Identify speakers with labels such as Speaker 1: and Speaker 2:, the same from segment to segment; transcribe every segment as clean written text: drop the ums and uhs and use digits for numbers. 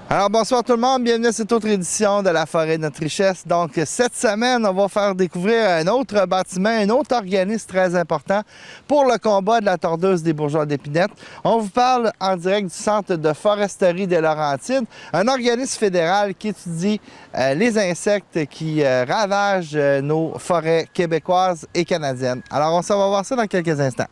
Speaker 1: Alors bonsoir tout le monde, bienvenue à cette autre édition de La Forêt de notre richesse. Donc cette semaine, on va faire découvrir un autre bâtiment, un autre organisme très important pour le combat de la tordeuse des bourgeois d'Épinette. On vous parle en direct du Centre de foresterie des Laurentides, un organisme fédéral qui étudie les insectes qui ravagent nos forêts québécoises et canadiennes. Alors on s'en va voir ça dans quelques instants.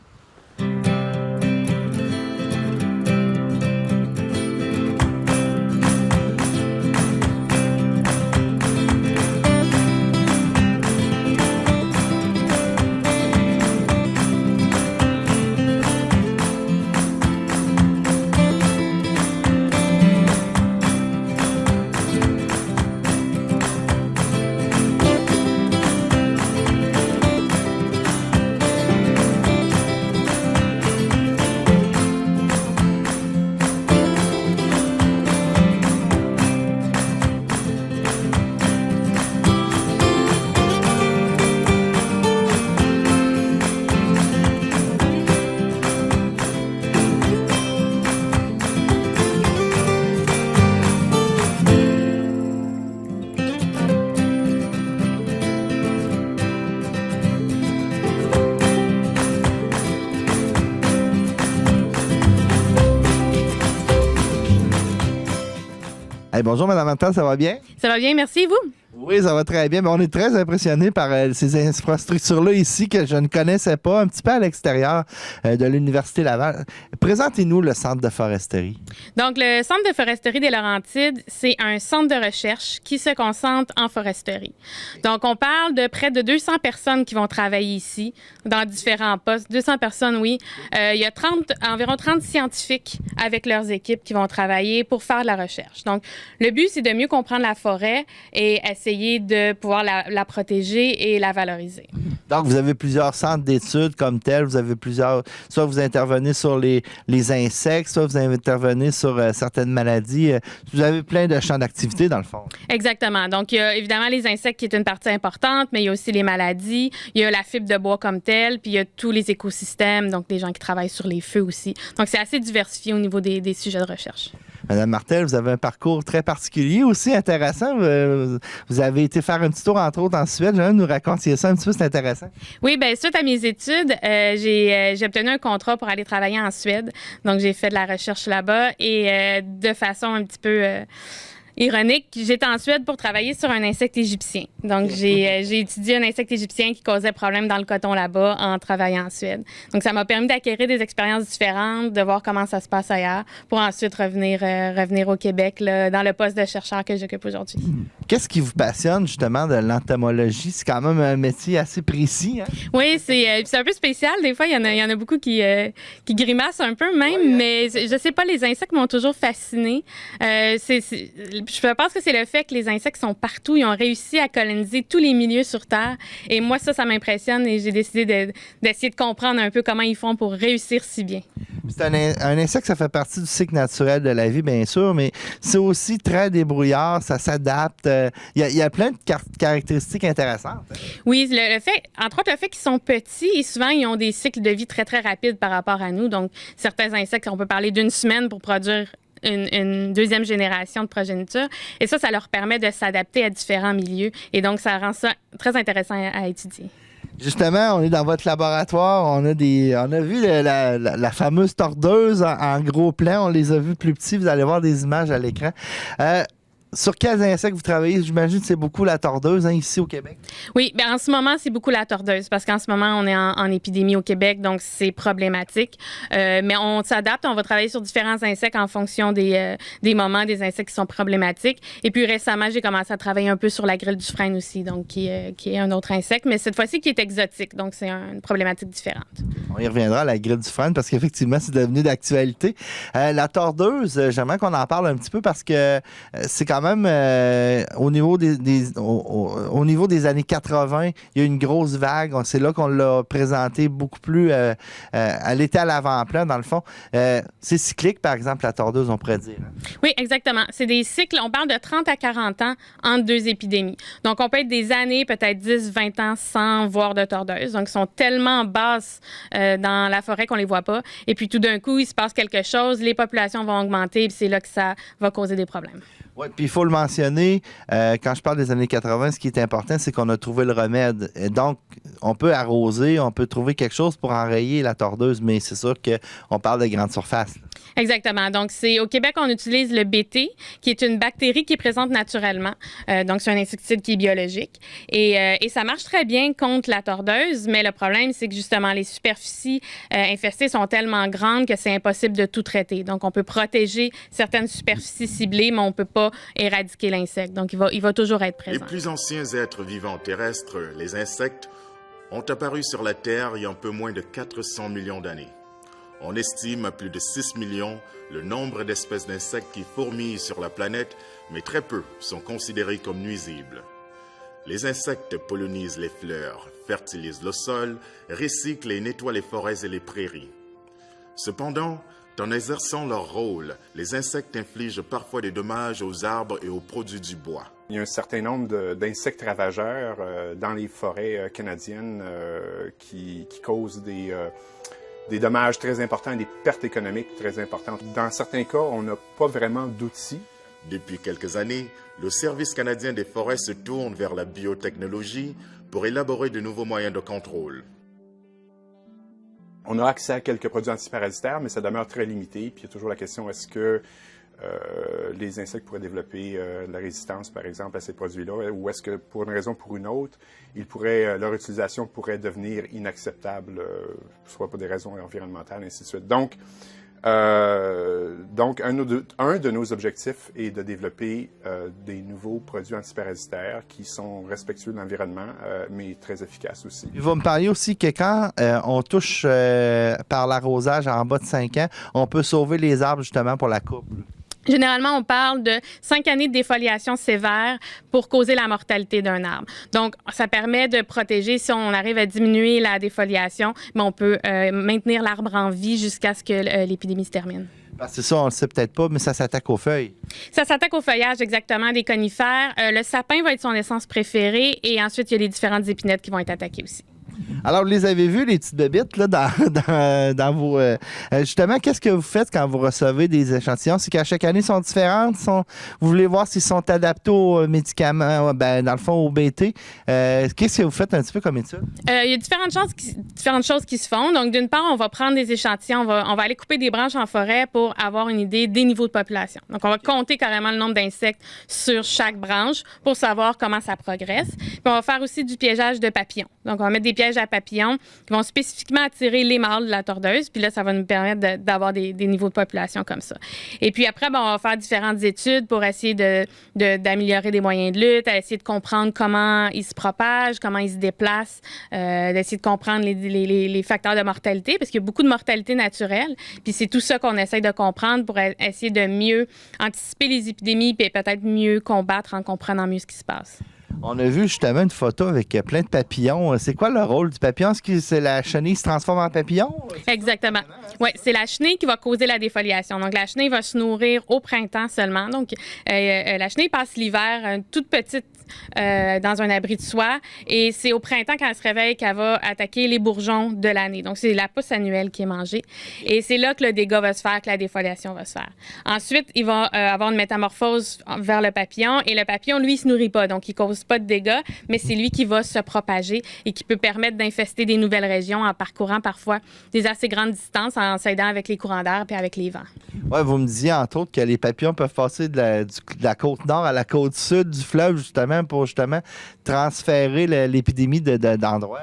Speaker 1: Hey, bonjour Mme Martel, ça va bien?
Speaker 2: Ça va bien, merci, et vous?
Speaker 1: Oui, ça va très bien. Mais on est très impressionnés par ces infrastructures-là ici que je ne connaissais pas, un petit peu à l'extérieur de l'Université Laval. Présentez-nous le Centre de foresterie.
Speaker 2: Donc, le Centre de foresterie des Laurentides, c'est un centre de recherche qui se concentre en foresterie. Donc, on parle de près de 200 personnes qui vont travailler ici, dans différents postes. 200 personnes, oui. Il y a environ 30 scientifiques avec leurs équipes qui vont travailler pour faire de la recherche. Donc, le but, c'est de mieux comprendre la forêt et essayer de pouvoir la protéger et la valoriser.
Speaker 1: Donc, vous avez plusieurs centres d'études comme tels. Vous avez plusieurs... Soit vous intervenez sur les insectes, soit vous intervenez sur certaines maladies. Vous avez plein de champs d'activité, dans le fond.
Speaker 2: Exactement. Donc, il y a évidemment les insectes qui est une partie importante, mais il y a aussi les maladies. Il y a la fibre de bois comme telle, puis il y a tous les écosystèmes, donc des gens qui travaillent sur les feux aussi. Donc, c'est assez diversifié au niveau des sujets de recherche.
Speaker 1: Madame Martel, vous avez un parcours très particulier aussi, intéressant. Vous avez été faire un petit tour, entre autres, en Suède. J'aimerais nous raconter ça un petit peu, c'est intéressant.
Speaker 2: Oui, bien, suite à mes études, j'ai obtenu un contrat pour aller travailler en Suède. Donc, j'ai fait de la recherche là-bas et de façon un petit peu... ironique, j'étais en Suède pour travailler sur un insecte égyptien. Donc, j'ai étudié un insecte égyptien qui causait problème dans le coton là-bas en travaillant en Suède. Donc, ça m'a permis d'acquérir des expériences différentes, de voir comment ça se passe ailleurs, pour ensuite revenir au Québec, là, dans le poste de chercheur que j'occupe aujourd'hui.
Speaker 1: Qu'est-ce qui vous passionne, justement, de l'entomologie? C'est quand même un métier assez précis, hein?
Speaker 2: Oui, c'est un peu spécial. Des fois, il y en a beaucoup qui grimacent un peu même, mais je sais pas, les insectes m'ont toujours fascinée. Je pense que c'est le fait que les insectes sont partout. Ils ont réussi à coloniser tous les milieux sur Terre. Et moi, ça m'impressionne et j'ai décidé d'essayer de comprendre un peu comment ils font pour réussir si bien.
Speaker 1: C'est un insecte, ça fait partie du cycle naturel de la vie, bien sûr, mais c'est aussi très débrouillard, ça s'adapte. Il y a plein de caractéristiques intéressantes.
Speaker 2: Oui, entre autres, le fait qu'ils sont petits et souvent, ils ont des cycles de vie très, très rapides par rapport à nous. Donc, certains insectes, on peut parler d'une semaine pour produire une deuxième génération de progéniture. Et ça leur permet de s'adapter à différents milieux. Et donc, ça rend ça très intéressant à étudier.
Speaker 1: Justement, on est dans votre laboratoire. On a vu la fameuse tordeuse en gros plan. On les a vus plus petits. Vous allez voir des images à l'écran. Sur quels insectes vous travaillez? J'imagine que c'est beaucoup la tordeuse, hein, ici au Québec.
Speaker 2: Oui, bien en ce moment, c'est beaucoup la tordeuse parce qu'en ce moment, on est en épidémie au Québec, donc c'est problématique. Mais on s'adapte, on va travailler sur différents insectes en fonction des moments, des insectes qui sont problématiques. Et puis récemment, j'ai commencé à travailler un peu sur la grille du frêne aussi, donc qui est un autre insecte, mais cette fois-ci qui est exotique, donc c'est une problématique différente.
Speaker 1: On y reviendra à la grille du frêne parce qu'effectivement, c'est devenu d'actualité. La tordeuse, j'aimerais qu'on en parle un petit peu parce que c'est quand même même, au niveau au niveau des années 80, il y a eu une grosse vague. C'est là qu'on l'a présenté beaucoup plus. Elle était à l'avant-plan, dans le fond. C'est cyclique, par exemple, la tordeuse, on pourrait dire.
Speaker 2: Oui, exactement. C'est des cycles, on parle de 30 à 40 ans entre deux épidémies. Donc, on peut être des années, peut-être 10, 20 ans sans voir de tordeuses. Donc, ils sont tellement basses dans la forêt qu'on les voit pas. Et puis, tout d'un coup, il se passe quelque chose, les populations vont augmenter, puis c'est là que ça va causer des problèmes.
Speaker 1: Oui, puis il faut le mentionner, quand je parle des années 80, ce qui est important, c'est qu'on a trouvé le remède. Et donc, on peut arroser, on peut trouver quelque chose pour enrayer la tordeuse, mais c'est sûr qu'on parle de grande surface.
Speaker 2: Exactement. Donc, au Québec, on utilise le BT, qui est une bactérie qui est présente naturellement. Donc, c'est un insecticide qui est biologique. Et ça marche très bien contre la tordeuse, mais le problème, c'est que justement, les superficies infestées sont tellement grandes que c'est impossible de tout traiter. Donc, on peut protéger certaines superficies ciblées, mais on ne peut pas éradiquer l'insecte. Donc, il va toujours être présent.
Speaker 3: Les plus anciens êtres vivants terrestres, les insectes, ont apparu sur la Terre il y a un peu moins de 400 millions d'années. On estime à plus de 6 millions le nombre d'espèces d'insectes qui fourmillent sur la planète, mais très peu sont considérés comme nuisibles. Les insectes pollinisent les fleurs, fertilisent le sol, recyclent et nettoient les forêts et les prairies. Cependant, en exerçant leur rôle, les insectes infligent parfois des dommages aux arbres et aux produits du bois.
Speaker 4: Il y a un certain nombre d'insectes ravageurs dans les forêts canadiennes qui causent des dommages très importants, des pertes économiques très importantes. Dans certains cas, on n'a pas vraiment d'outils.
Speaker 3: Depuis quelques années, le Service canadien des forêts se tourne vers la biotechnologie pour élaborer de nouveaux moyens de contrôle.
Speaker 4: On a accès à quelques produits antiparasitaires, mais ça demeure très limité. Puis il y a toujours la question, est-ce que les insectes pourraient développer de la résistance, par exemple, à ces produits-là, ou est-ce que, pour une raison ou pour une autre, leur utilisation pourrait devenir inacceptable, soit pour des raisons environnementales, et ainsi de suite. Donc un de nos objectifs est de développer des nouveaux produits antiparasitaires qui sont respectueux de l'environnement, mais très efficaces aussi.
Speaker 1: Il va me parler aussi que quand on touche par l'arrosage en bas de 5 ans, on peut sauver les arbres justement pour la coupe.
Speaker 2: Généralement, on parle de 5 années de défoliation sévère pour causer la mortalité d'un arbre. Donc, ça permet de protéger, si on arrive à diminuer la défoliation, mais on peut maintenir l'arbre en vie jusqu'à ce que l'épidémie se termine.
Speaker 1: C'est ça, on le sait peut-être pas, mais ça s'attaque aux feuilles.
Speaker 2: Ça s'attaque au feuillage, exactement, des conifères. Le sapin va être son essence préférée et ensuite, il y a les différentes épinettes qui vont être attaquées aussi.
Speaker 1: Alors, vous les avez vues, les petites bébites, là, dans vos... justement, qu'est-ce que vous faites quand vous recevez des échantillons? C'est qu'à chaque année, ils sont différentes? Vous voulez voir s'ils sont adaptés aux médicaments, dans le fond, au BT. Qu'est-ce que vous faites un petit peu comme étude?
Speaker 2: Il y a différentes choses qui se font. Donc, d'une part, on va prendre des échantillons, on va aller couper des branches en forêt pour avoir une idée des niveaux de population. Donc, on va compter carrément le nombre d'insectes sur chaque branche pour savoir comment ça progresse. Puis, on va faire aussi du piégeage de papillons. Donc, on va mettre des pièges à papillons qui vont spécifiquement attirer les mâles de la tordeuse. Puis là, ça va nous permettre d'avoir des niveaux de population comme ça. Et puis après, on va faire différentes études pour essayer d'améliorer des moyens de lutte, essayer de comprendre comment ils se propagent, comment ils se déplacent, d'essayer de comprendre les facteurs de mortalité, parce qu'il y a beaucoup de mortalité naturelle. Puis c'est tout ça qu'on essaie de comprendre pour essayer de mieux anticiper les épidémies puis peut-être mieux combattre en comprenant mieux ce qui se passe.
Speaker 1: On a vu justement une photo avec plein de papillons. C'est quoi le rôle du papillon? Est-ce que c'est la chenille qui se transforme en papillon?
Speaker 2: Exactement. Oui, c'est la chenille qui va causer la défoliation. Donc, la chenille va se nourrir au printemps seulement. Donc, la chenille passe l'hiver toute petite dans un abri de soie. Et c'est au printemps, quand elle se réveille, qu'elle va attaquer les bourgeons de l'année. Donc, c'est la pousse annuelle qui est mangée. Et c'est là que le dégât va se faire, que la défoliation va se faire. Ensuite, il va avoir une métamorphose vers le papillon. Et le papillon, lui, il se nourrit pas. Donc, il cause pas de dégâts, mais c'est lui qui va se propager et qui peut permettre d'infester des nouvelles régions en parcourant parfois des assez grandes distances, en s'aidant avec les courants d'air et avec les vents.
Speaker 1: Oui, vous me disiez, entre autres, que les papillons peuvent passer de la côte nord à la côte sud du fleuve, justement, pour transférer l'épidémie d'endroits.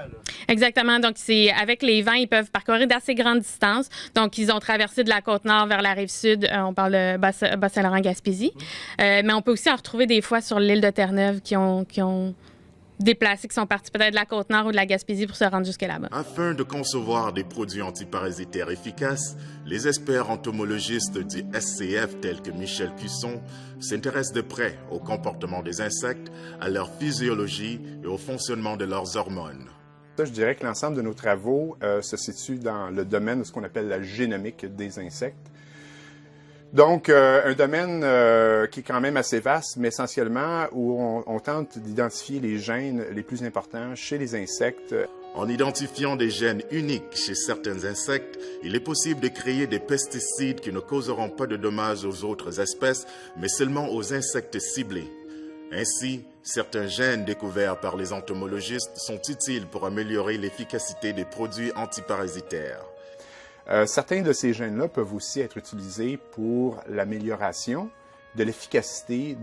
Speaker 2: Exactement. Donc, avec les vents, ils peuvent parcourir d'assez grandes distances. Donc, ils ont traversé de la côte nord vers la rive sud. On parle de Bas-Saint-Laurent-Gaspésie. Mais on peut aussi en retrouver des fois sur l'île de Terre-Neuve qui ont déplacés, qui sont partis peut-être de la Côte-Nord ou de la Gaspésie pour se rendre jusque là-bas.
Speaker 3: Afin de concevoir des produits antiparasitaires efficaces, les experts entomologistes du SCF tels que Michel Cusson s'intéressent de près au comportement des insectes, à leur physiologie et au fonctionnement de leurs hormones.
Speaker 4: Je dirais que l'ensemble de nos travaux se situe dans le domaine de ce qu'on appelle la génomique des insectes. Donc, un domaine qui est quand même assez vaste, mais essentiellement où on tente d'identifier les gènes les plus importants chez les insectes.
Speaker 3: En identifiant des gènes uniques chez certains insectes, il est possible de créer des pesticides qui ne causeront pas de dommages aux autres espèces, mais seulement aux insectes ciblés. Ainsi, certains gènes découverts par les entomologistes sont utiles pour améliorer l'efficacité des produits antiparasitaires.
Speaker 4: Certains de ces gènes-là peuvent aussi être utilisés pour l'amélioration de l'efficacité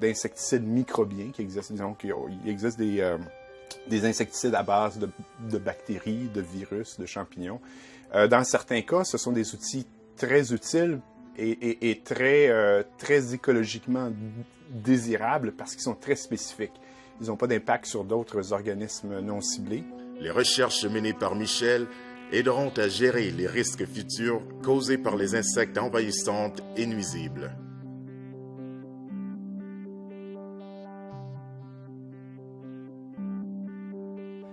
Speaker 4: d'insecticides microbiens qui existent. Disons qu'il existe des insecticides à base de bactéries, de virus, de champignons. Dans certains cas, ce sont des outils très utiles et très écologiquement désirables parce qu'ils sont très spécifiques. Ils n'ont pas d'impact sur d'autres organismes non ciblés.
Speaker 3: Les recherches menées par Michel aideront à gérer les risques futurs causés par les insectes envahissants et nuisibles.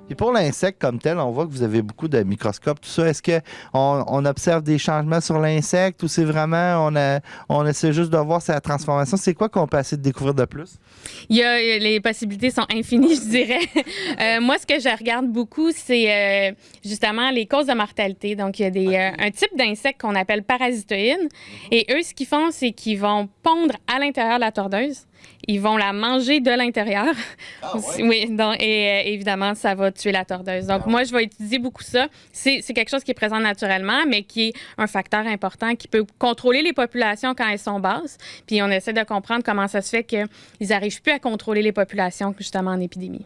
Speaker 1: Puis pour l'insecte comme tel, on voit que vous avez beaucoup de microscopes, tout ça. Est-ce qu'on observe des changements sur l'insecte ou c'est vraiment, on essaie juste de voir sa transformation? C'est quoi qu'on peut essayer de découvrir de plus?
Speaker 2: Les possibilités sont infinies, je dirais. Moi, ce que je regarde beaucoup, c'est justement les causes de mortalité. Donc, il y a un type d'insecte qu'on appelle parasitoïdes. Et eux, ce qu'ils font, c'est qu'ils vont pondre à l'intérieur de la tordeuse. Ils vont la manger de l'intérieur. Ah, ouais? Oui, donc, et évidemment, ça va tuer la tordeuse. Donc, moi, je vais étudier beaucoup ça. C'est quelque chose qui est présent naturellement, mais qui est un facteur important qui peut contrôler les populations quand elles sont basses. Puis, on essaie de comprendre comment ça se fait qu'ils n'arrivent plus à contrôler les populations, justement, en épidémie.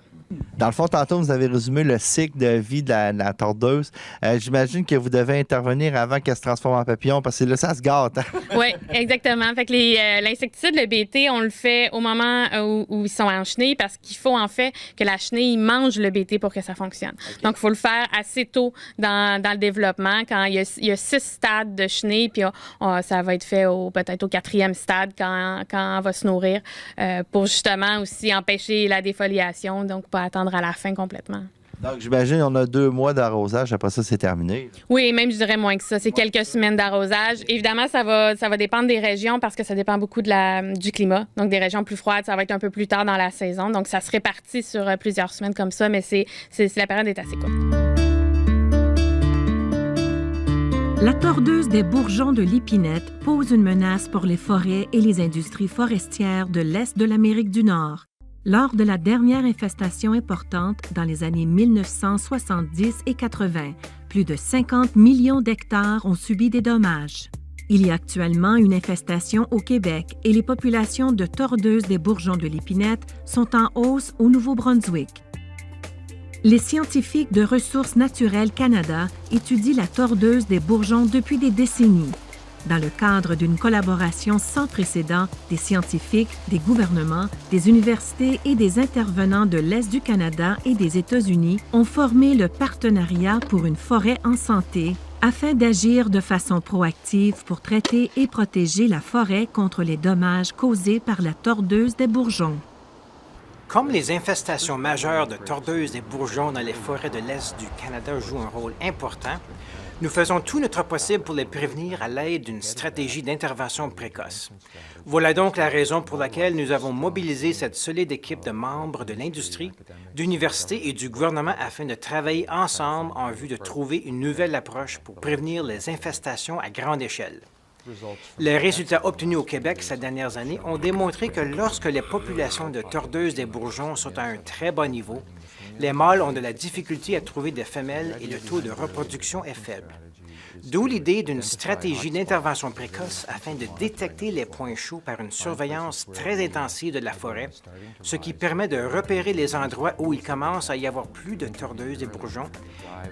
Speaker 1: Dans le fond, tantôt, vous avez résumé le cycle de vie de la tordeuse. J'imagine que vous devez intervenir avant qu'elle se transforme en papillon, parce que là, ça se gâte. Hein?
Speaker 2: Oui, exactement. Fait que l'insecticide, le BT, on le fait au moment où ils sont en chenille, parce qu'il faut en fait que la chenille mange le BT pour que ça fonctionne. Okay. Donc, il faut le faire assez tôt dans le développement, quand il y a 6 stades de chenille, puis ça va être fait peut-être au 4e stade quand on va se nourrir, pour justement aussi empêcher la défoliation, donc pas attendre à la fin complètement.
Speaker 1: Donc, j'imagine on a 2 mois d'arrosage. Après ça, c'est terminé.
Speaker 2: Oui, même je dirais moins que ça. C'est quelques semaines d'arrosage. Évidemment, ça va dépendre des régions parce que ça dépend beaucoup du climat. Donc, des régions plus froides, ça va être un peu plus tard dans la saison. Donc, ça se répartit sur plusieurs semaines comme ça, mais la période est assez courte.
Speaker 5: La tordeuse des bourgeons de l'épinette pose une menace pour les forêts et les industries forestières de l'Est de l'Amérique du Nord. Lors de la dernière infestation importante dans les années 1970 et 80, plus de 50 millions d'hectares ont subi des dommages. Il y a actuellement une infestation au Québec et les populations de tordeuses des bourgeons de l'épinette sont en hausse au Nouveau-Brunswick. Les scientifiques de Ressources naturelles Canada étudient la tordeuse des bourgeons depuis des décennies. Dans le cadre d'une collaboration sans précédent, des scientifiques, des gouvernements, des universités et des intervenants de l'Est du Canada et des États-Unis ont formé le Partenariat pour une forêt en santé afin d'agir de façon proactive pour traiter et protéger la forêt contre les dommages causés par la tordeuse des bourgeons.
Speaker 6: Comme les infestations majeures de tordeuses des bourgeons dans les forêts de l'Est du Canada jouent un rôle important, nous faisons tout notre possible pour les prévenir à l'aide d'une stratégie d'intervention précoce. Voilà donc la raison pour laquelle nous avons mobilisé cette solide équipe de membres de l'industrie, d'universités et du gouvernement afin de travailler ensemble en vue de trouver une nouvelle approche pour prévenir les infestations à grande échelle. Les résultats obtenus au Québec ces dernières années ont démontré que lorsque les populations de tordeuses des bourgeons sont à un très bas niveau, les mâles ont de la difficulté à trouver des femelles et le taux de reproduction est faible. D'où l'idée d'une stratégie d'intervention précoce afin de détecter les points chauds par une surveillance très intensive de la forêt, ce qui permet de repérer les endroits où il commence à y avoir plus de tordeuses et bourgeons,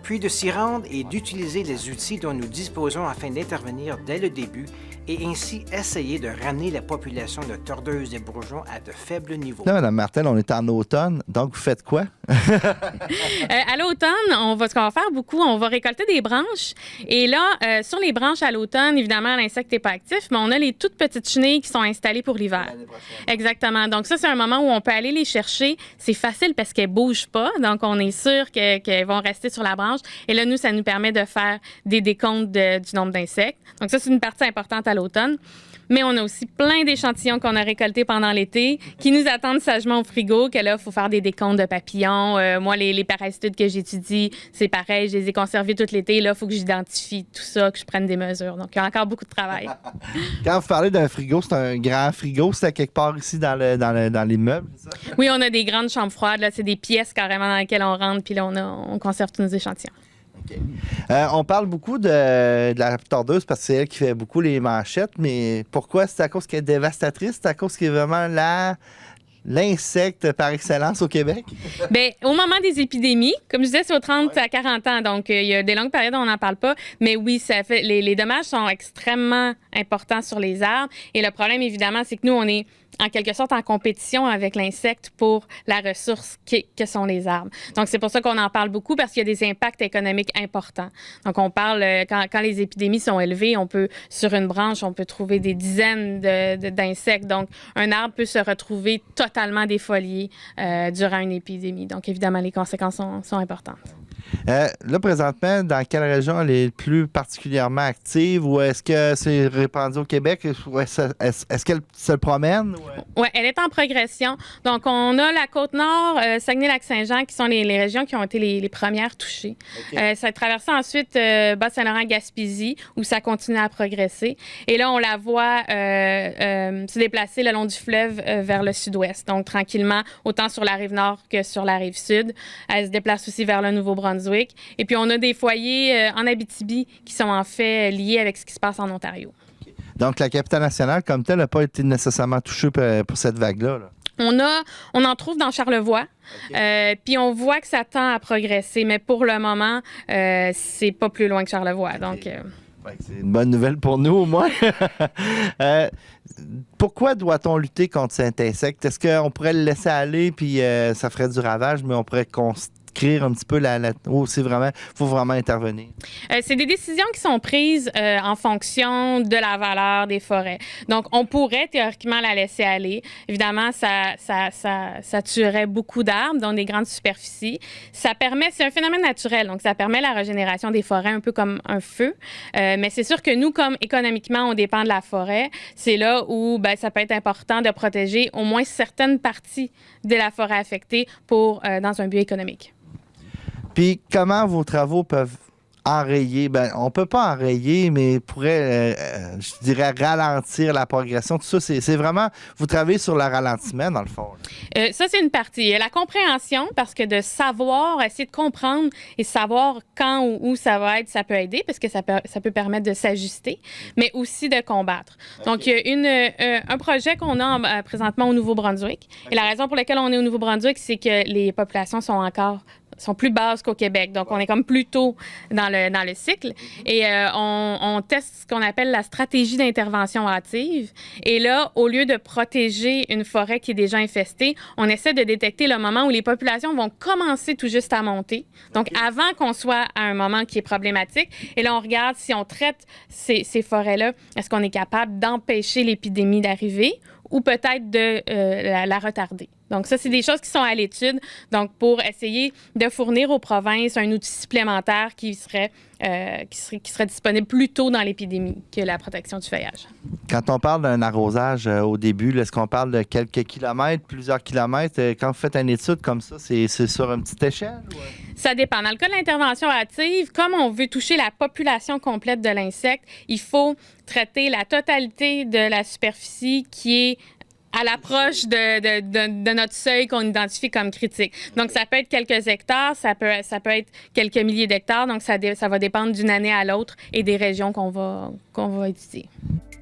Speaker 6: puis de s'y rendre et d'utiliser les outils dont nous disposons afin d'intervenir dès le début et ainsi essayer de ramener la population de tordeuses et bourgeons à de faibles niveaux.
Speaker 1: Là, Mme Martel, on est en automne, donc vous faites quoi?
Speaker 2: À l'automne, ce qu'on va faire beaucoup, on va récolter des branches. Et là, sur les branches à l'automne, évidemment, l'insecte n'est pas actif, mais on a les toutes petites chenilles qui sont installées pour l'hiver. Exactement. Donc ça, c'est un moment où on peut aller les chercher. C'est facile parce qu'elles ne bougent pas, donc on est sûr qu'elles vont rester sur la branche. Et là, nous, ça nous permet de faire des décomptes du nombre d'insectes. Donc ça, c'est une partie importante à l'automne. Mais on a aussi plein d'échantillons qu'on a récoltés pendant l'été qui nous attendent sagement au frigo, que là, il faut faire des décomptes de papillons. Moi, les parasitoïdes que j'étudie, c'est pareil, je les ai conservés tout l'été. Là, il faut que j'identifie tout ça, que je prenne des mesures. Donc, il y a encore beaucoup de travail.
Speaker 1: Quand vous parlez d'un frigo, c'est un grand frigo, c'est à quelque part ici dans l'immeuble, c'est ça?
Speaker 2: Oui, on a des grandes chambres froides. Là, c'est des pièces carrément dans lesquelles on rentre, puis là, on conserve tous nos échantillons.
Speaker 1: Okay. On parle beaucoup de la tordeuse parce que c'est elle qui fait beaucoup les manchettes, mais pourquoi? C'est à cause qu'elle est dévastatrice? C'est à cause qu'elle est vraiment l'insecte par excellence au Québec?
Speaker 2: Bien, au moment des épidémies, comme je disais, c'est aux 30 à 40 ans, donc il y a des longues périodes où on n'en parle pas, mais oui, ça fait les dommages sont extrêmement importants sur les arbres. Et le problème, évidemment, c'est que nous, on est en quelque sorte en compétition avec l'insecte pour la ressource que sont les arbres. Donc, c'est pour ça qu'on en parle beaucoup, parce qu'il y a des impacts économiques importants. Donc, on parle, quand les épidémies sont élevées, sur une branche, on peut trouver des dizaines d'insectes. Donc, un arbre peut se retrouver totalement défolié durant une épidémie. Donc, évidemment, les conséquences sont importantes.
Speaker 1: Là, présentement, dans quelle région elle est plus particulièrement active, ou est-ce que c'est répandu au Québec? Est-ce qu'elle se promène?
Speaker 2: Oui, elle est en progression. Donc, on a la Côte-Nord, Saguenay-Lac-Saint-Jean, qui sont les régions qui ont été les premières touchées. Okay. Ça a traversé ensuite Bas-Saint-Laurent-Gaspésie, où ça continue à progresser. Et là, on la voit se déplacer le long du fleuve vers le sud-ouest. Donc, tranquillement, autant sur la rive nord que sur la rive sud. Elle se déplace aussi vers le Nouveau-Brunswick. Et puis, on a des foyers en Abitibi qui sont en fait liés avec ce qui se passe en Ontario.
Speaker 1: Okay. Donc, la capitale nationale, comme telle, n'a pas été nécessairement touchée pour cette vague-là. Là.
Speaker 2: On en trouve dans Charlevoix. Okay. Puis on voit que ça tend à progresser, mais pour le moment, c'est pas plus loin que Charlevoix. Okay. Donc,
Speaker 1: c'est une bonne nouvelle pour nous, au moins. Pourquoi doit-on lutter contre cet insecte? Est-ce qu'on pourrait le laisser aller, puis ça ferait du ravage, mais on pourrait écrire un petit peu faut vraiment intervenir?
Speaker 2: C'est des décisions qui sont prises en fonction de la valeur des forêts. Donc, on pourrait théoriquement la laisser aller. Évidemment, ça tuerait beaucoup d'arbres dans des grandes superficies. C'est un phénomène naturel, donc ça permet la régénération des forêts un peu comme un feu. Mais c'est sûr que nous, comme économiquement, on dépend de la forêt. C'est là où ça peut être important de protéger au moins certaines parties de la forêt affectée dans un but économique.
Speaker 1: Puis, comment vos travaux peuvent enrayer? On ne peut pas enrayer, mais pourrait, je dirais, ralentir la progression. Tout ça, c'est vraiment, vous travaillez sur le ralentissement, dans le fond.
Speaker 2: Ça, c'est une partie. La compréhension, parce que de savoir, essayer de comprendre et savoir quand ou où ça va être, ça peut aider, parce que ça peut permettre de s'ajuster, mais aussi de combattre. Okay. Donc, il y a un projet qu'on a présentement au Nouveau-Brunswick. Okay. Et la raison pour laquelle on est au Nouveau-Brunswick, c'est que les populations sont plus basses qu'au Québec. Donc, on est comme plus tôt dans le cycle. Et on teste ce qu'on appelle la stratégie d'intervention hâtive. Et là, au lieu de protéger une forêt qui est déjà infestée, on essaie de détecter le moment où les populations vont commencer tout juste à monter. Donc, avant qu'on soit à un moment qui est problématique. Et là, on regarde si on traite ces forêts-là, est-ce qu'on est capable d'empêcher l'épidémie d'arriver ou peut-être de la retarder. Donc, ça, c'est des choses qui sont à l'étude. Donc, pour essayer de fournir aux provinces un outil supplémentaire qui serait disponible plus tôt dans l'épidémie que la protection du feuillage.
Speaker 1: Quand on parle d'un arrosage au début, est-ce qu'on parle de quelques kilomètres, plusieurs kilomètres? Quand vous faites une étude comme ça, c'est sur une petite échelle? Ou...
Speaker 2: Ça dépend. Dans le cas de l'intervention hâtive, comme on veut toucher la population complète de l'insecte, il faut traiter la totalité de la superficie qui est à l'approche de notre seuil qu'on identifie comme critique. Donc, ça peut être quelques hectares, ça peut être quelques milliers d'hectares. Donc, ça va dépendre d'une année à l'autre et des régions qu'on va étudier.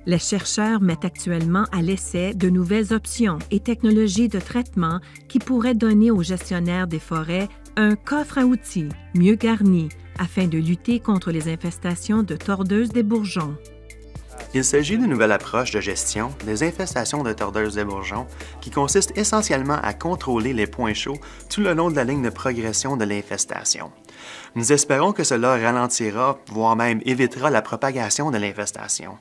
Speaker 5: Les chercheurs mettent actuellement à l'essai de nouvelles options et technologies de traitement qui pourraient donner aux gestionnaires des forêts un coffre à outils mieux garni afin de lutter contre les infestations de tordeuses des bourgeons.
Speaker 7: Il s'agit d'une nouvelle approche de gestion des infestations de tordeuses des bourgeons qui consiste essentiellement à contrôler les points chauds tout le long de la ligne de progression de l'infestation. Nous espérons que cela ralentira, voire même évitera la propagation de l'infestation.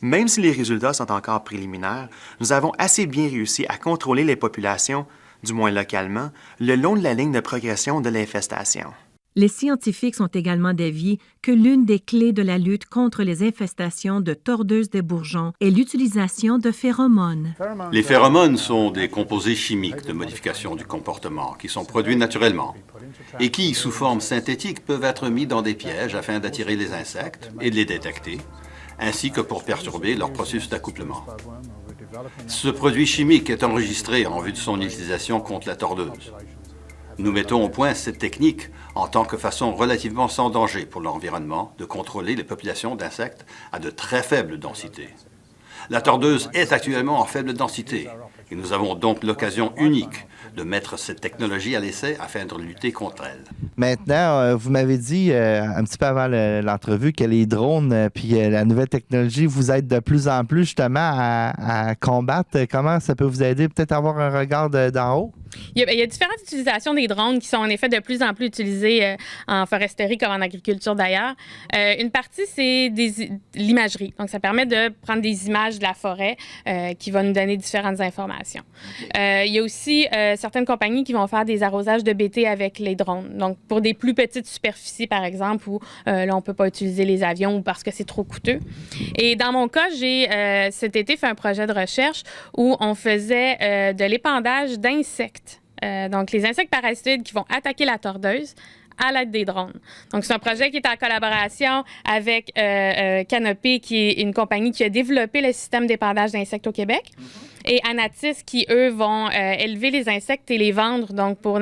Speaker 7: Même si les résultats sont encore préliminaires, nous avons assez bien réussi à contrôler les populations, du moins localement, le long de la ligne de progression de l'infestation.
Speaker 5: Les scientifiques sont également d'avis que l'une des clés de la lutte contre les infestations de tordeuses des bourgeons est l'utilisation de phéromones.
Speaker 8: Les phéromones sont des composés chimiques de modification du comportement qui sont produits naturellement et qui, sous forme synthétique, peuvent être mis dans des pièges afin d'attirer les insectes et de les détecter, ainsi que pour perturber leur processus d'accouplement. Ce produit chimique est enregistré en vue de son utilisation contre la tordeuse. Nous mettons au point cette technique en tant que façon relativement sans danger pour l'environnement de contrôler les populations d'insectes à de très faibles densités. La tordeuse est actuellement en faible densité et nous avons donc l'occasion unique de mettre cette technologie à l'essai afin de lutter contre elle.
Speaker 1: Maintenant, vous m'avez dit un petit peu avant l'entrevue que les drones puis la nouvelle technologie vous aident de plus en plus justement à combattre. Comment ça peut vous aider? Peut-être avoir un regard d'en haut?
Speaker 2: Il y a différentes utilisations des drones qui sont en effet de plus en plus utilisées en foresterie comme en agriculture d'ailleurs. Une partie, c'est l'imagerie. Donc, ça permet de prendre des images de la forêt qui vont nous donner différentes informations. Il y a aussi certaines compagnies qui vont faire des arrosages de BT avec les drones. Donc, pour des plus petites superficies, par exemple, où là, on ne peut pas utiliser les avions ou parce que c'est trop coûteux. Et dans mon cas, j'ai cet été fait un projet de recherche où on faisait de l'épandage d'insectes. Donc, les insectes parasitoïdes qui vont attaquer la tordeuse à l'aide des drones. Donc, c'est un projet qui est en collaboration avec Canopy, qui est une compagnie qui a développé le système d'épandage d'insectes au Québec, et Anatis, qui, eux, vont élever les insectes et les vendre. Donc, pour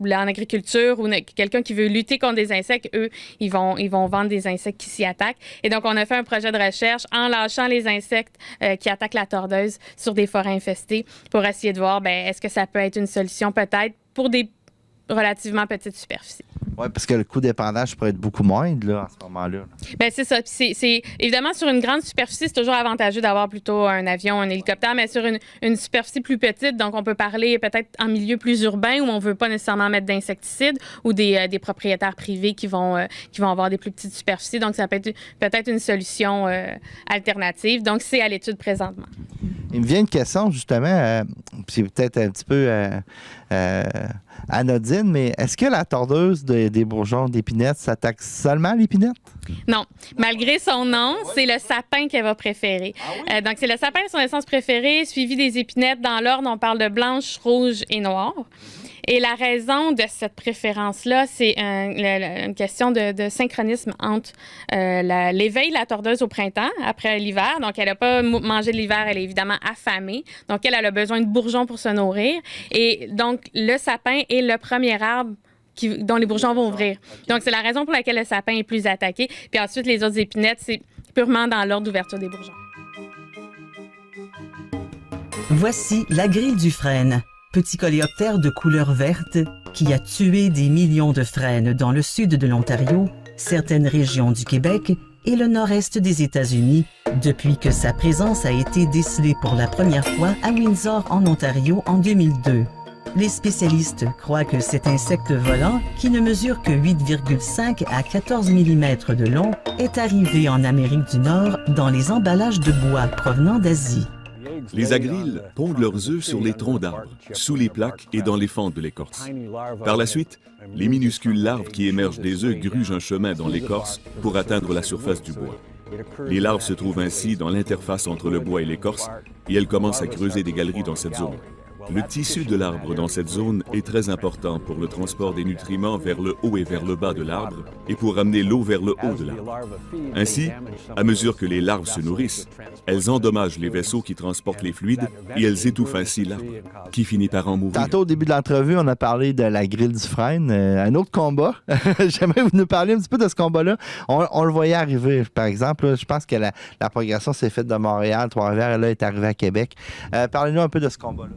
Speaker 2: en agriculture ou quelqu'un qui veut lutter contre des insectes, eux, ils vont vendre des insectes qui s'y attaquent. Et donc, on a fait un projet de recherche en lâchant les insectes qui attaquent la tordeuse sur des forêts infestées pour essayer de voir, est-ce que ça peut être une solution peut-être pour des relativement petites superficies.
Speaker 1: Oui, parce que le coût d'épandage pourrait être beaucoup moindre là, à ce moment-là.
Speaker 2: Bien, c'est ça. Puis c'est évidemment, sur une grande superficie, c'est toujours avantageux d'avoir plutôt un avion, un hélicoptère, mais sur une superficie plus petite, donc on peut parler peut-être en milieu plus urbain où on ne veut pas nécessairement mettre d'insecticides ou des propriétaires privés qui vont avoir des plus petites superficies. Donc, ça peut être peut-être une solution alternative. Donc, c'est à l'étude présentement.
Speaker 1: Il me vient une question, justement, c'est peut-être un petit peu anodine, mais est-ce que la tordeuse des bourgeons d'épinette s'attaque seulement à l'épinette?
Speaker 2: Non. Malgré son nom, c'est le sapin qu'elle va préférer. Donc, c'est le sapin de son essence préférée, suivi des épinettes. Dans l'ordre, on parle de blanche, rouge et noire. Et la raison de cette préférence-là, c'est une question de synchronisme entre l'éveil de la tordeuse au printemps, après l'hiver. Donc, elle n'a pas mangé de l'hiver, elle est évidemment affamée. Donc, elle a besoin de bourgeons pour se nourrir. Et donc, le sapin est le premier arbre dont les bourgeons vont ouvrir. Donc, c'est la raison pour laquelle le sapin est plus attaqué. Puis ensuite, les autres épinettes, c'est purement dans l'ordre d'ouverture des bourgeons.
Speaker 9: Voici la grille du frêne, petit coléoptère de couleur verte qui a tué des millions de frênes dans le sud de l'Ontario, certaines régions du Québec et le nord-est des États-Unis, depuis que sa présence a été décelée pour la première fois à Windsor, en Ontario, en 2002. Les spécialistes croient que cet insecte volant, qui ne mesure que 8,5 à 14 mm de long, est arrivé en Amérique du Nord dans les emballages de bois provenant d'Asie.
Speaker 10: Les agriles pondent leurs œufs sur les troncs d'arbres, sous les plaques et dans les fentes de l'écorce. Par la suite, les minuscules larves qui émergent des œufs grugent un chemin dans l'écorce pour atteindre la surface du bois. Les larves se trouvent ainsi dans l'interface entre le bois et l'écorce et elles commencent à creuser des galeries dans cette zone. Le tissu de l'arbre dans cette zone est très important pour le transport des nutriments vers le haut et vers le bas de l'arbre et pour amener l'eau vers le haut de l'arbre. Ainsi, à mesure que les larves se nourrissent, elles endommagent les vaisseaux qui transportent les fluides et elles étouffent ainsi l'arbre, qui finit par en mourir.
Speaker 1: Tantôt, au début de l'entrevue, on a parlé de la grille du frêne, un autre combat. J'aimerais vous nous parler un petit peu de ce combat-là. On le voyait arriver, par exemple. Là, je pense que la progression s'est faite de Montréal, Trois-Rivières, et là, est arrivée à Québec. Parlez-nous un peu de ce combat-là.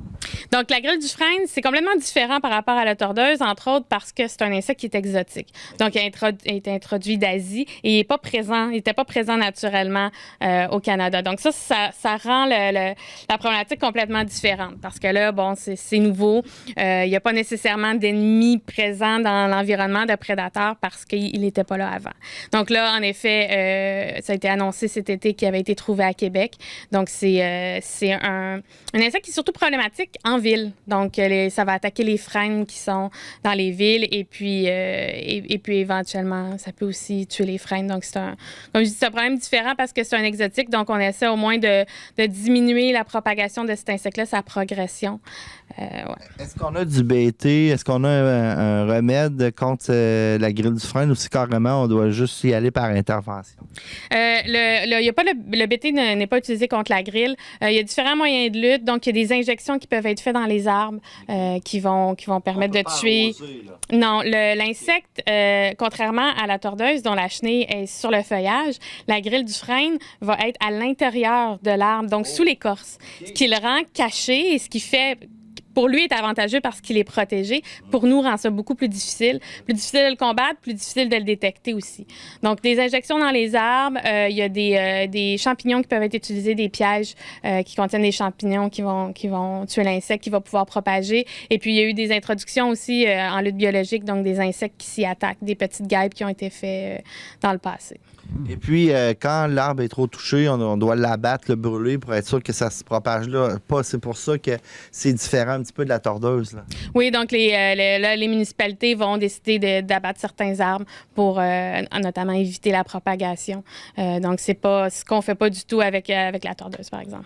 Speaker 2: Donc, la grille du frêne, c'est complètement différent par rapport à la tordeuse, entre autres parce que c'est un insecte qui est exotique. Donc, il est introduit d'Asie et il n'était pas présent naturellement au Canada. Donc, ça rend la problématique complètement différente parce que là, bon, c'est nouveau. Il n'y a pas nécessairement d'ennemis présents dans l'environnement de prédateurs parce qu'il n'était pas là avant. Donc là, en effet, ça a été annoncé cet été qu'il avait été trouvé à Québec. Donc, c'est un insecte qui est surtout problématique en ville. Donc, ça va attaquer les frênes qui sont dans les villes et puis éventuellement, ça peut aussi tuer les frênes. Donc, comme je dis, c'est un problème différent parce que c'est un exotique. Donc, on essaie au moins de diminuer la propagation de cet insecte-là, sa progression. Ouais.
Speaker 1: Est-ce qu'on a du BT? Est-ce qu'on a un remède contre la grille du frêne ou si carrément on doit juste y aller par intervention?
Speaker 2: Le BT n'est pas utilisé contre la grille. Il y a différents moyens de lutte. Donc, il y a des injections qui peuvent être faites dans les arbres qui vont permettre de tuer. Arroser, non, l'insecte, contrairement à la tordeuse dont la chenille est sur le feuillage, la grille du frêne va être à l'intérieur de l'arbre, donc sous l'écorce. Ce qui le rend caché et ce qui fait... Pour lui, est avantageux parce qu'il est protégé. Pour nous, rend ça beaucoup plus difficile. Plus difficile de le combattre, plus difficile de le détecter aussi. Donc, des injections dans les arbres. Il y a des champignons qui peuvent être utilisés, des pièges qui contiennent des champignons qui vont tuer l'insecte, qui va pouvoir propager. Et puis, il y a eu des introductions aussi en lutte biologique, donc des insectes qui s'y attaquent, des petites guêpes qui ont été faites dans le passé.
Speaker 1: Et puis, quand l'arbre est trop touché, on doit l'abattre, le brûler pour être sûr que ça se propage là. C'est pour ça que c'est différent un petit peu de la tordeuse. Là.
Speaker 2: Oui, donc les municipalités vont décider d'abattre certains arbres pour notamment éviter la propagation. Donc, c'est pas ce qu'on fait pas du tout avec la tordeuse, par exemple.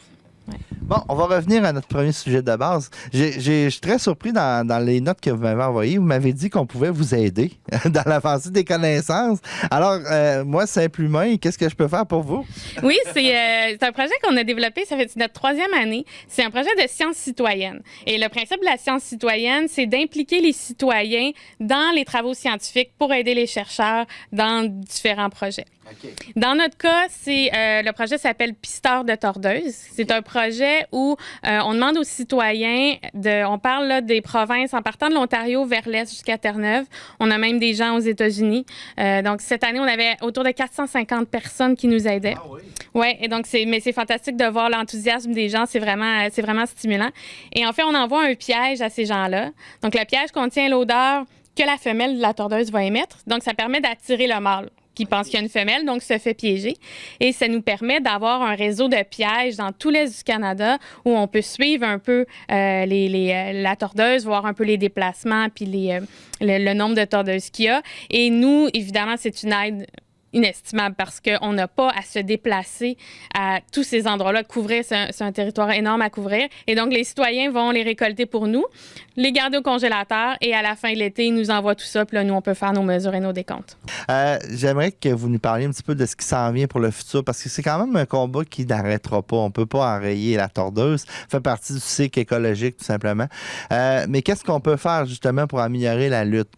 Speaker 2: Ouais.
Speaker 1: Bon, on va revenir à notre premier sujet de base. Je suis très surpris dans les notes que vous m'avez envoyées. Vous m'avez dit qu'on pouvait vous aider dans l'avancée des connaissances. Alors, moi, simple humain, qu'est-ce que je peux faire pour vous?
Speaker 2: Oui, c'est un projet qu'on a développé, ça fait notre 3e année. C'est un projet de science citoyenne. Et le principe de la science citoyenne, c'est d'impliquer les citoyens dans les travaux scientifiques pour aider les chercheurs dans différents projets. Okay. Dans notre cas, le projet s'appelle Pisteur de tordeuse. C'est un projet où on demande aux citoyens, on parle là, des provinces, en partant de l'Ontario vers l'Est jusqu'à Terre-Neuve. On a même des gens aux États-Unis. Donc, cette année, on avait autour de 450 personnes qui nous aidaient. Ah oui? Oui, et donc, c'est fantastique de voir l'enthousiasme des gens. C'est vraiment stimulant. Et en fait, on envoie un piège à ces gens-là. Donc, le piège contient l'odeur que la femelle de la tordeuse va émettre. Donc, ça permet d'attirer le mâle qui pense qu'il y a une femelle, donc se fait piéger. Et ça nous permet d'avoir un réseau de pièges dans tout l'Est du Canada où on peut suivre un peu la tordeuse, voir un peu les déplacements puis le nombre de tordeuses qu'il y a. Et nous, évidemment, c'est une aide inestimable parce qu'on n'a pas à se déplacer à tous ces endroits-là. Couvrir, c'est un territoire énorme à couvrir. Et donc, les citoyens vont les récolter pour nous, les garder au congélateur et à la fin de l'été, ils nous envoient tout ça. Puis là, nous, on peut faire nos mesures et nos décomptes.
Speaker 1: J'aimerais que vous nous parliez un petit peu de ce qui s'en vient pour le futur parce que c'est quand même un combat qui n'arrêtera pas. On ne peut pas enrayer la tordeuse. Ça fait partie du cycle écologique, tout simplement. Mais qu'est-ce qu'on peut faire justement pour améliorer la lutte?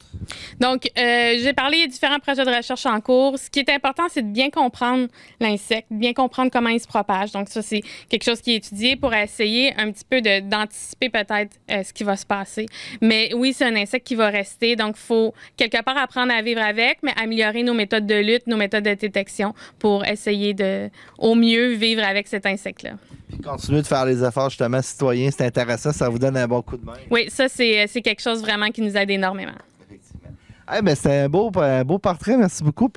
Speaker 2: Donc, j'ai parlé de différents projets de recherche en cours. Ce qui est important, c'est de bien comprendre l'insecte, bien comprendre comment il se propage. Donc, ça, c'est quelque chose qui est étudié pour essayer un petit peu d'anticiper peut-être ce qui va se passer. Mais oui, c'est un insecte qui va rester. Donc, il faut quelque part apprendre à vivre avec, mais améliorer nos méthodes de lutte, nos méthodes de détection pour essayer de, au mieux, vivre avec cet insecte-là.
Speaker 1: Puis continuer de faire les efforts, justement, citoyens, c'est intéressant, ça vous donne un bon coup de main.
Speaker 2: Oui, ça, c'est quelque chose vraiment qui nous aide énormément.
Speaker 1: Effectivement. Eh bien, c'était un beau portrait. Merci beaucoup.